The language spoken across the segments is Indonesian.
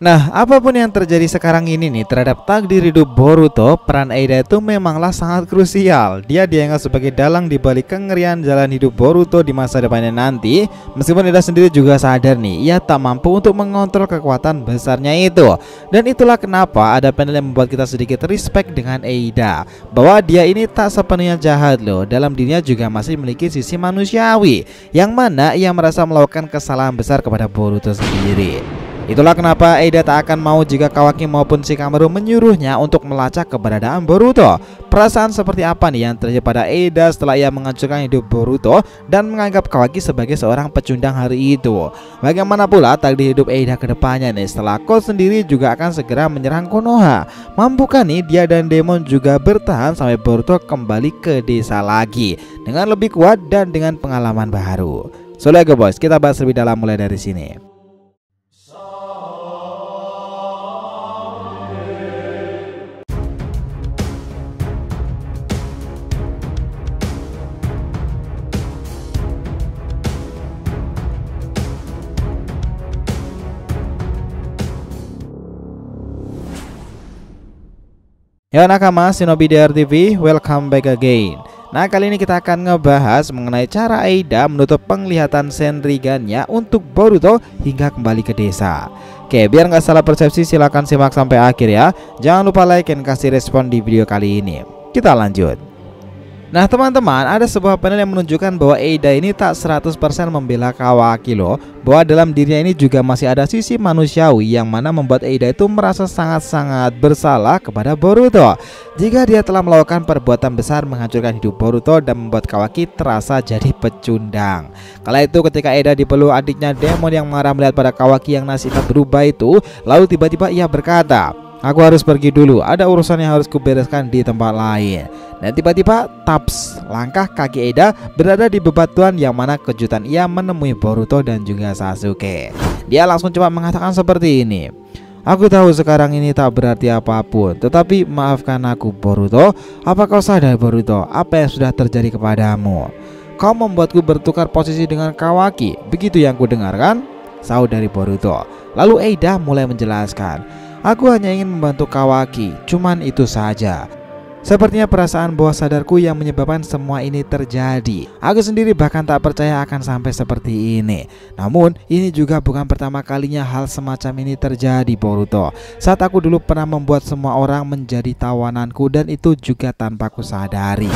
Nah, apapun yang terjadi sekarang ini nih terhadap takdir hidup Boruto, peran Eida itu memanglah sangat krusial. Dia dianggap sebagai dalang di balik kengerian jalan hidup Boruto di masa depannya nanti. Meskipun Eida sendiri juga sadar nih, ia tak mampu untuk mengontrol kekuatan besarnya itu. Dan itulah kenapa ada panel yang membuat kita sedikit respect dengan Eida, bahwa dia ini tak sepenuhnya jahat loh. Dalam dirinya juga masih memiliki sisi manusiawi, yang mana ia merasa melakukan kesalahan besar kepada Boruto sendiri. Itulah kenapa Eida tak akan mau jika Kawaki maupun Shikamaru menyuruhnya untuk melacak keberadaan Boruto. Perasaan seperti apa nih yang terjadi pada Eida setelah ia menghancurkan hidup Boruto dan menganggap Kawaki sebagai seorang pecundang hari itu? Bagaimana pula takdir hidup Eida ke depannya nih setelah Code sendiri juga akan segera menyerang Konoha? Mampukah nih dia dan Demon juga bertahan sampai Boruto kembali ke desa lagi dengan lebih kuat dan dengan pengalaman baru? So let's go boys, kita bahas lebih dalam mulai dari sini. Yo nakama Shinobi DR TV, welcome back again. Nah, kali ini kita akan ngebahas mengenai cara Eida menutup penglihatan Senrigannya untuk Boruto hingga kembali ke desa. Oke, biar nggak salah persepsi silahkan simak sampai akhir ya. Jangan lupa like dan kasih respon di video kali ini. Kita lanjut. Nah teman-teman, ada sebuah panel yang menunjukkan bahwa Eida ini tak 100% membela Kawaki loh, bahwa dalam dirinya ini juga masih ada sisi manusiawi yang mana membuat Eida itu merasa sangat-sangat bersalah kepada Boruto jika dia telah melakukan perbuatan besar menghancurkan hidup Boruto dan membuat Kawaki terasa jadi pecundang. Kala itu ketika Eida dipeluk adiknya Demon yang marah melihat pada Kawaki yang nasibnya berubah itu, lalu tiba-tiba ia berkata, "Aku harus pergi dulu, ada urusan yang harus kubereskan di tempat lain." Dan tiba-tiba taps, langkah kaki Eida berada di bebatuan yang mana kejutan ia menemui Boruto dan juga Sasuke. Dia langsung cepat mengatakan seperti ini, "Aku tahu sekarang ini tak berarti apapun, tetapi maafkan aku Boruto. Apa kau sadar Boruto, apa yang sudah terjadi kepadamu? Kau membuatku bertukar posisi dengan Kawaki, begitu yang kudengarkan?" Sahut dari Boruto. Lalu Eida mulai menjelaskan, "Aku hanya ingin membantu Kawaki, cuman itu saja. Sepertinya perasaan bawah sadarku yang menyebabkan semua ini terjadi. Aku sendiri bahkan tak percaya akan sampai seperti ini. Namun ini juga bukan pertama kalinya hal semacam ini terjadi Boruto. Saat aku dulu pernah membuat semua orang menjadi tawananku dan itu juga tanpa ku sadari."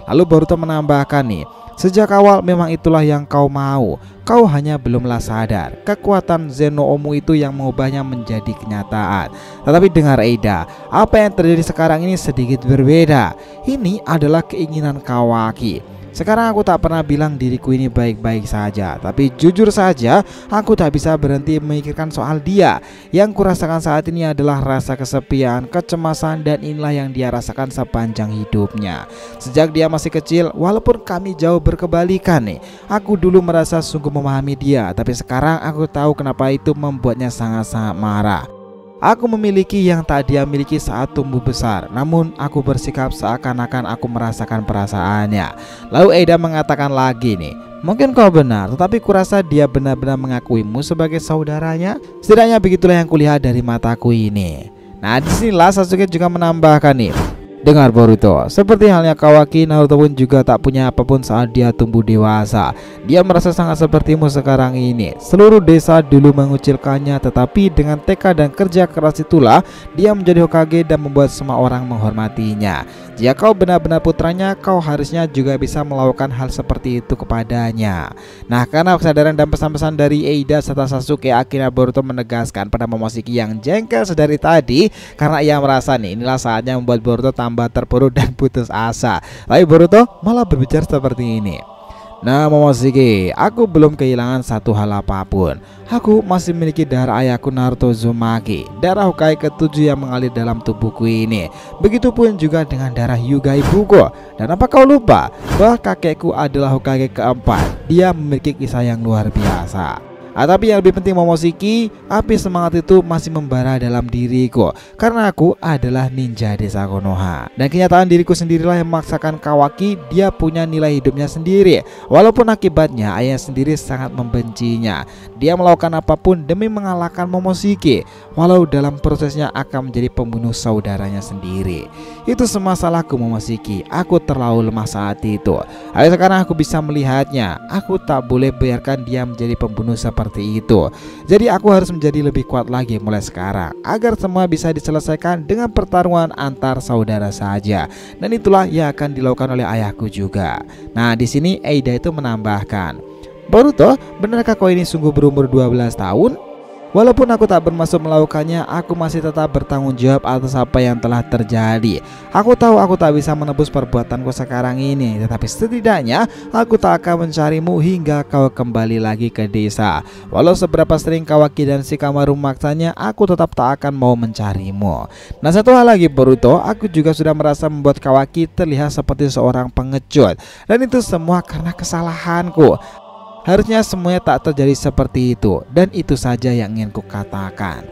Lalu Boruto menambahkan nih, "Sejak awal memang itulah yang kau mau. Kau hanya belumlah sadar kekuatan Zenoumu itu yang mengubahnya menjadi kenyataan. Tetapi dengar Eida, apa yang terjadi sekarang ini sedikit berbeda. Ini adalah keinginan Kawaki. Sekarang aku tak pernah bilang diriku ini baik-baik saja, tapi jujur saja aku tak bisa berhenti memikirkan soal dia. Yang kurasakan saat ini adalah rasa kesepian, kecemasan, dan inilah yang dia rasakan sepanjang hidupnya. Sejak dia masih kecil, walaupun kami jauh berkebalikan nih, aku dulu merasa sungguh memahami dia, tapi sekarang aku tahu kenapa itu membuatnya sangat-sangat marah. Aku memiliki yang tak dia miliki saat tumbuh besar, namun aku bersikap seakan-akan aku merasakan perasaannya." Lalu Eida mengatakan lagi nih, "Mungkin kau benar, tetapi kurasa dia benar-benar mengakuimu sebagai saudaranya. Setidaknya begitulah yang kulihat dari mataku ini." Nah disinilah Sasuke juga menambahkan nih, "Dengar Boruto, seperti halnya Kawaki, Naruto pun juga tak punya apapun saat dia tumbuh dewasa. Dia merasa sangat sepertimu sekarang ini. Seluruh desa dulu mengucilkannya, tetapi dengan tekad dan kerja keras itulah dia menjadi Hokage dan membuat semua orang menghormatinya. Jika kau benar-benar putranya, kau harusnya juga bisa melakukan hal seperti itu kepadanya." Nah karena kesadaran dan pesan-pesan dari Eida serta Sasuke, akhirnya Boruto menegaskan pada Momoshiki yang jengkel sedari tadi, karena ia merasa nih inilah saatnya membuat Boruto tambah terpuruk dan putus asa. Tapi Boruto malah berbicara seperti ini, "Nah Momoshiki, aku belum kehilangan satu hal apapun. Aku masih memiliki darah ayahku Naruto Uzumaki, darah Hokage ke-7 yang mengalir dalam tubuhku ini. Begitupun juga dengan darah Hyuga ibuku. Dan apa kau lupa bahwa kakekku adalah Hokage ke-4? Dia memiliki kisah yang luar biasa." Tapi yang lebih penting Momoshiki, api semangat itu masih membara dalam diriku karena aku adalah ninja desa Konoha. Dan kenyataan diriku sendirilah yang memaksakan Kawaki dia punya nilai hidupnya sendiri. Walaupun akibatnya ayah sendiri sangat membencinya. Dia melakukan apapun demi mengalahkan Momoshiki, walau dalam prosesnya akan menjadi pembunuh saudaranya sendiri. Itu semua salahku Momoshiki. Aku terlalu lemah saat itu. Ayo sekarang aku bisa melihatnya. Aku tak boleh biarkan dia menjadi pembunuh seperti itu. Jadi aku harus menjadi lebih kuat lagi mulai sekarang agar semua bisa diselesaikan dengan pertarungan antar saudara saja. Dan itulah yang akan dilakukan oleh ayahku juga. Nah, di sini Eida itu menambahkan, "Boruto, benarkah kau ini sungguh berumur 12 tahun? Walaupun aku tak bermaksud melakukannya, aku masih tetap bertanggung jawab atas apa yang telah terjadi. Aku tahu aku tak bisa menebus perbuatanku sekarang ini, tetapi setidaknya aku tak akan mencarimu hingga kau kembali lagi ke desa. Walau seberapa sering Kawaki dan Shikamaru memaksanya, aku tetap tak akan mau mencarimu." Nah, satu hal lagi Boruto, aku juga sudah merasa membuat Kawaki terlihat seperti seorang pengecut. Dan itu semua karena kesalahanku. Harusnya semuanya tak terjadi seperti itu. Dan itu saja yang ingin ku katakan.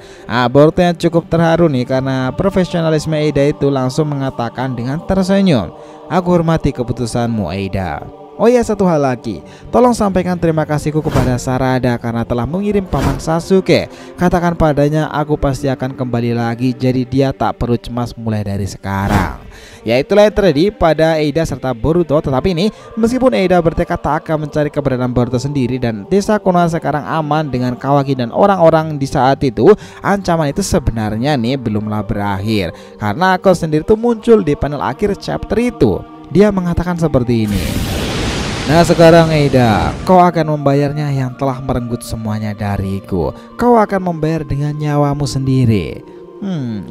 Boruto yang cukup terharu nih karena profesionalisme Eida itu langsung mengatakan dengan tersenyum, "Aku hormati keputusanmu Eida. Oh ya, satu hal lagi, tolong sampaikan terima kasihku kepada Sarada karena telah mengirim paman Sasuke. Katakan padanya aku pasti akan kembali lagi, jadi dia tak perlu cemas mulai dari sekarang." Ya, itulah yang terjadi pada Eida serta Boruto. Tetapi ini, meskipun Eida bertekad tak akan mencari keberadaan Boruto sendiri dan desa Konoha sekarang aman dengan Kawaki dan orang-orang di saat itu, ancaman itu sebenarnya nih belumlah berakhir. Karena Ako sendiri tuh muncul di panel akhir chapter itu. Dia mengatakan seperti ini, "Nah sekarang Eida, kau akan membayarnya yang telah merenggut semuanya dariku. Kau akan membayar dengan nyawamu sendiri."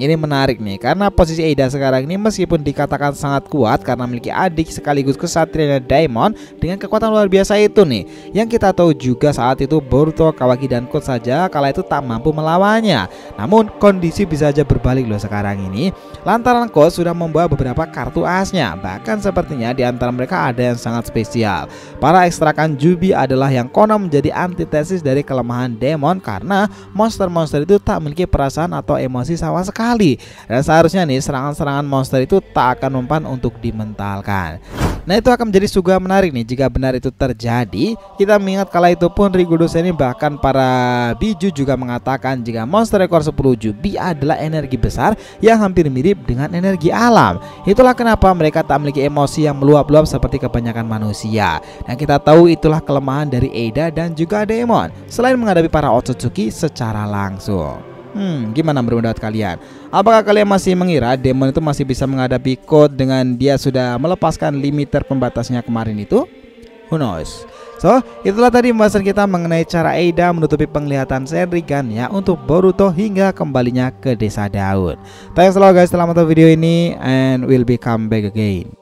Ini menarik nih karena posisi Eida sekarang ini meskipun dikatakan sangat kuat karena memiliki adik sekaligus kesatria Daimon dengan kekuatan luar biasa itu nih. Yang kita tahu juga saat itu Boruto, Kawaki dan Kote saja kala itu tak mampu melawannya. Namun kondisi bisa saja berbalik loh sekarang ini, lantaran Kote sudah membawa beberapa kartu asnya. Bahkan sepertinya di antara mereka ada yang sangat spesial. Para ekstrakan Jubi adalah yang konon menjadi antitesis dari kelemahan Demon karena monster-monster itu tak memiliki perasaan atau emosi sama sekali. Dan seharusnya nih serangan-serangan monster itu tak akan mempan untuk dimentalkan. Nah, itu akan menjadi juga menarik nih jika benar itu terjadi. Kita mengingat kala itu pun Rikudo ini bahkan para Biju juga mengatakan jika monster ekor 10 Jubi adalah energi besar yang hampir mirip dengan energi alam. Itulah kenapa mereka tak memiliki emosi yang meluap-luap seperti kebanyakan manusia. Dan kita tahu itulah kelemahan dari Eida dan juga Demon selain menghadapi para Otsutsuki secara langsung. Gimana pendapat kalian? Apakah kalian masih mengira Demon itu masih bisa menghadapi Kote dengan dia sudah melepaskan limiter pembatasnya kemarin itu? Who knows? So, itulah tadi pembahasan kita mengenai cara Eida menutupi penglihatan Sharingan ya untuk Boruto hingga kembalinya ke desa daun. Thanks a lot guys telah menonton video ini and we'll be come back again.